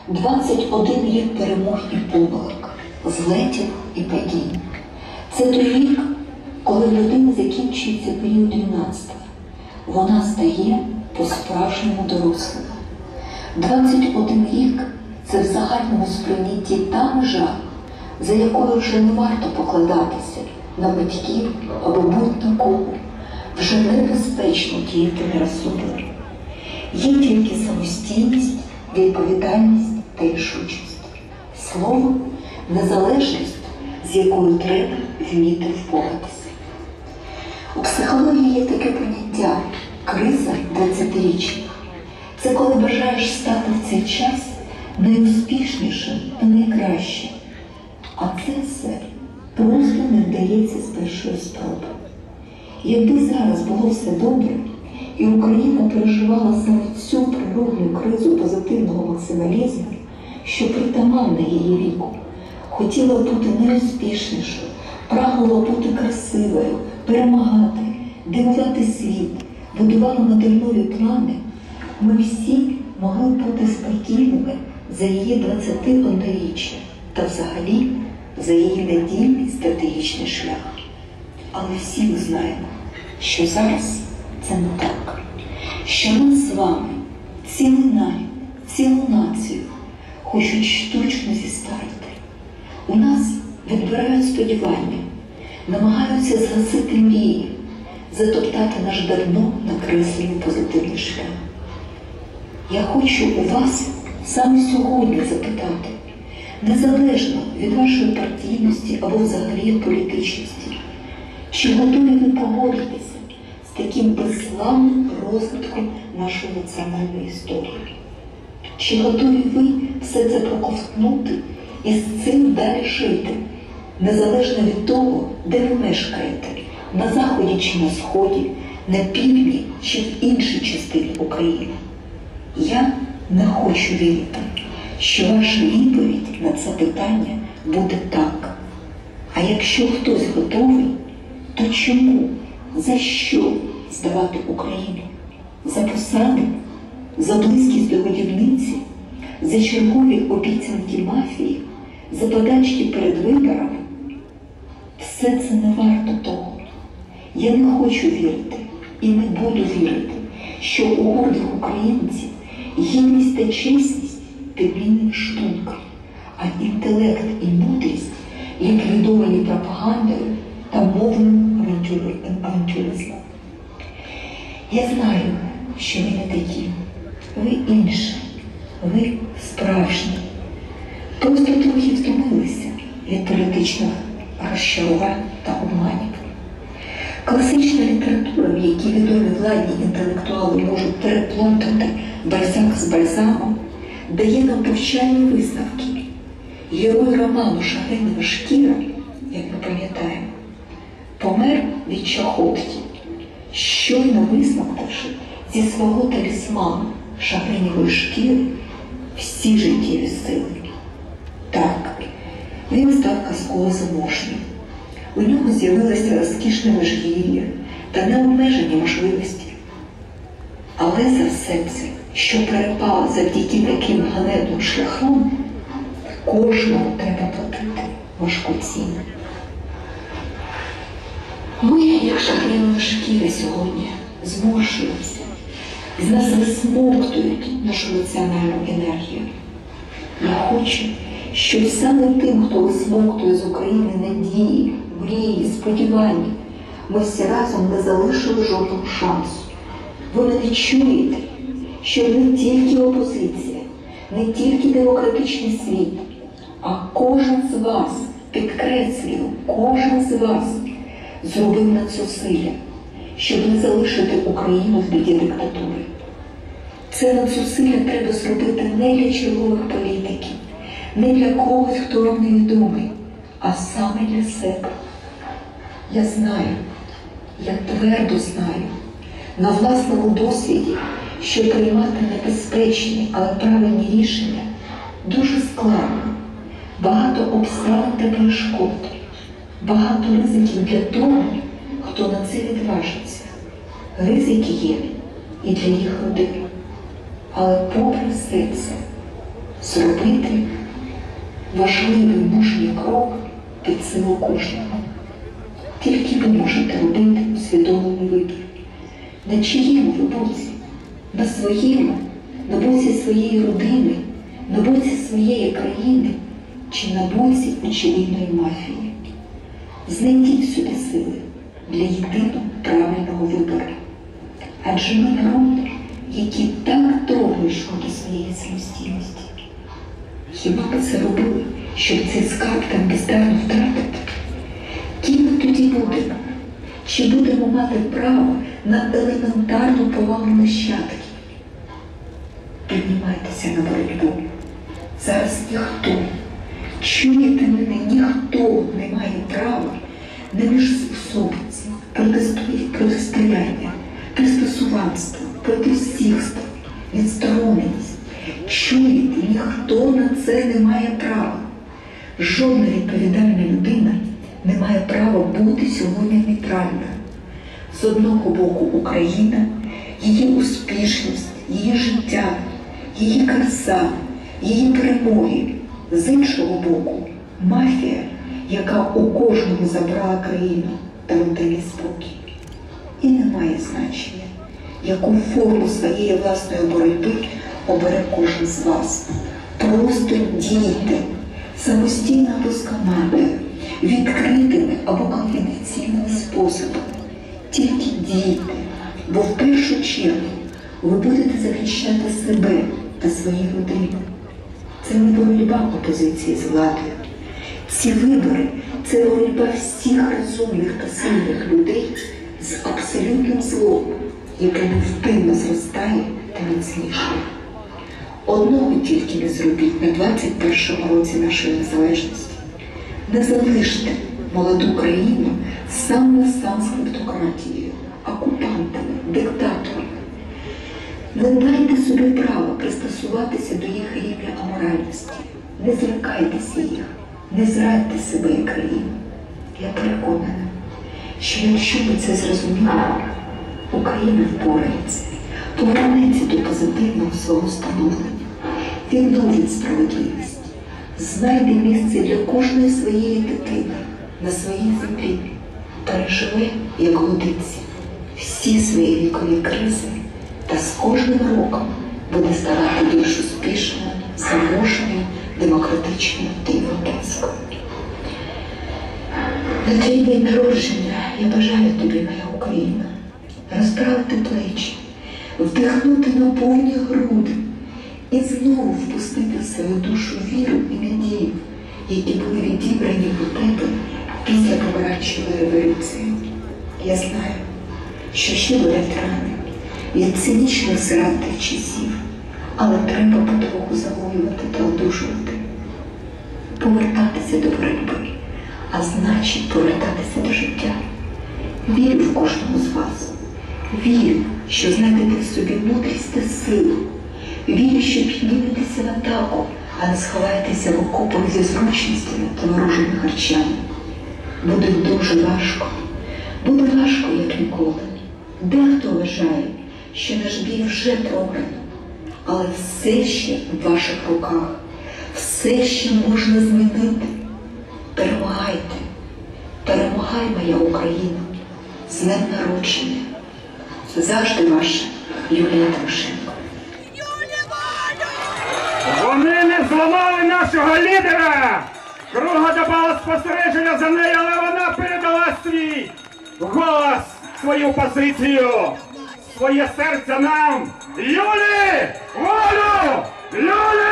21 рік перемог і помилок, злетів і падінь. Це той рік, коли в людини закінчується період юнацтва. Вона стає по-справжньому дорослою. 21 рік – це в загальному сприйнятті та межа, за якою вже не варто покладатися на батьків або будь-на кого. Вже небезпечно діяти нерозсудливо. Є тільки самостійність, відповідальність та рішучість. Слово – незалежність, з якою треба вміти впоратися. У психології є таке поняття – криза 20-річних. Це коли бажаєш стати в цей час найуспішнішим та найкращим. А це все просто не вдається з першої спроби. Якби зараз було все добре, і Україна переживала саме цю природну кризу позитивного максималізму, що притаманна її віку, хотіла бути найуспішнішою, прагнула бути красивою, перемагати, дивувати світ, будувала моделеві плани, ми всі могли б бути спокійними за її 21-річчя та взагалі за її надійний стратегічний шлях. Але всі ми знаємо, що зараз це не так. Що нас з вами, цілий народ, цілу націю хочуть штучно зістарити. У нас відбирають сподівання, намагаються згасити мрії, затоптати наш давно накреслений позитивний шлях. Я хочу у вас саме сьогодні запитати, незалежно від вашої партійності або взагалі політичності, чи готові ви погодитися з таким безславним розвитком нашої національної історії? Чи готові ви все це проковтнути і з цим далі жити, незалежно від того, де ви мешкаєте, на заході чи на сході, на півдні чи в іншій частині України? Я не хочу вірити, що ваша відповідь на це питання буде так. А якщо хтось готовий, то чому, за що здавати Україну? За посади, за близькість до годівниці, за чергові обіцянки мафії, за подачки перед виборами? Все це не варто того. Я не хочу вірити і не буду вірити, що у гордих українців гідність та чесність підмінені штунком, а інтелект і мудрість ліквідовані пропагандою та мовним авантюризмом. Я знаю, що ви не такі, ви інші, ви справжні. Просто трохи втомилися від політичних розчарувань та обманів. Класична література, в якій відомі владні інтелектуали можуть переплутати Бальзак з Бальзамом, дає нам повчальні висновки. Герой роману «Шагренєва шкіра», як ми пам'ятаємо, помер від чахотки, щойно висмоктавши зі свого талісману шагренєвої шкіри всі життєві сили. Так, він став казково заможнім. У нього з'явилося розкішне межгір'я та необмежені можливості. Але за все це, що перепало завдяки таким ганебним шляхам, кожному треба платити важку ціну. Ми, як шагренєва шкіра сьогодні, зморшуємося, з нас висмоктують нашу національну енергію. Я хочу, щоб саме тим, хто висмоктує з України надії, мрії, сподівання, ми всі разом не залишили жодного шансу. Ви мене чуєте, що не тільки опозиція, не тільки демократичний світ, а кожен з вас, підкреслюю, кожен з вас зробив надзусилля, щоб не залишити Україну в біді диктатури. Це надзусилля треба зробити не для чергових політиків, не для когось, хто вам невідомий, а саме для себе. Я знаю, я твердо знаю, на власному досвіді, що приймати небезпечні, але правильні рішення дуже складно. Багато обставин та перешкод, багато ризиків для того, хто на це відважиться. Ризики є і для їх родин. Але попри все це, зробити важливий мужній крок під силу кожного. Тільки ви можете робити усвідомлений вибір. На чиєму ви боці? На своєму, на боці своєї родини, на боці своєї країни чи на боці очевидної мафії? Знайдіть собі сили для єдиного правильного вибору. Адже ми народ, який так довго йшов до своєї самостійності. Хіба ми це робили, щоб цей скарб там бездарно втратити? Ким ми тоді будемо? Чи будемо мати право на елементарну повагу нащадків? Піднімайтеся на боротьбу. Зараз ніхто, чуєте мене, ніхто не має права на міжсобиці, протистояння, пристосуванство, противсігство, відстороненість. Чуєте, ніхто на це не має права. Жодна відповідальна людина не має права бути сьогодні нейтральною. З одного боку Україна, її успішність, її життя, її краса, її перемоги. З іншого боку мафія, яка у кожного забрала країну та родинний спокій. І не має значення, яку форму своєї власної боротьби обере кожен з вас. Просто дійте самостійно або з командою, відкритими або конфіденційними способами. Тільки дійте, бо в першу чергу ви будете захищати себе та свої родини. Це не боротьба опозиції з владою. Ці вибори – це боротьба всіх розумних та сильних людей з абсолютним злом, яке невпинно зростає та міцнішає. Одного тільки не зробіть на 21-му році нашої незалежності. Не залиште молоду країну сам на сам з клептократією, окупантами, диктаторами. Не дайте собі права пристосуватися до їх рівня аморальності. Не злякайтеся їх, не зрадьте себе і країну. Я переконана, що якщо ви це зрозуміли, Україна впорається, повернеться до позитивного свого становлення, відновить справедливість, знайде місце для кожної своєї дитини на своїй землі, переживе, як годиться, всі свої вікові кризи та з кожним роком буде ставати більш успішною, заможною, демократичною та європейською. На твій день народження я бажаю тобі, моя Україна, розправити плечі, вдихнути на повні груди і знову впустити в свою душу віру і надію, які були відібрані у тебе після помаранчевої революції. Я знаю, що ще болять рани від цинічних зрад тих часів, але треба потроху завоювати та одужувати, повертатися до боротьби, а значить повертатися до життя. Вірю в кожному з вас. Вірю, що знайдете в собі мудрість та силу. Вірю, що підніметеся в атаку, а не сховаєтеся в окопах зі зручностями та ворожими харчами. Буде дуже важко. Буде важко, як ніколи. Дехто вважає, що наш бій вже програно, але все ще в ваших руках. Все ще можна змінити. Перемагайте. Перемагай, моя Україна. З днем народження. Завжди ваша Юлія Тимошенко. Вони не зламали нашого лідера! Круга давала спостереження за нею, але вона передала свій голос, свою позицію, своє серце нам. Юлі! Волю! Юлі!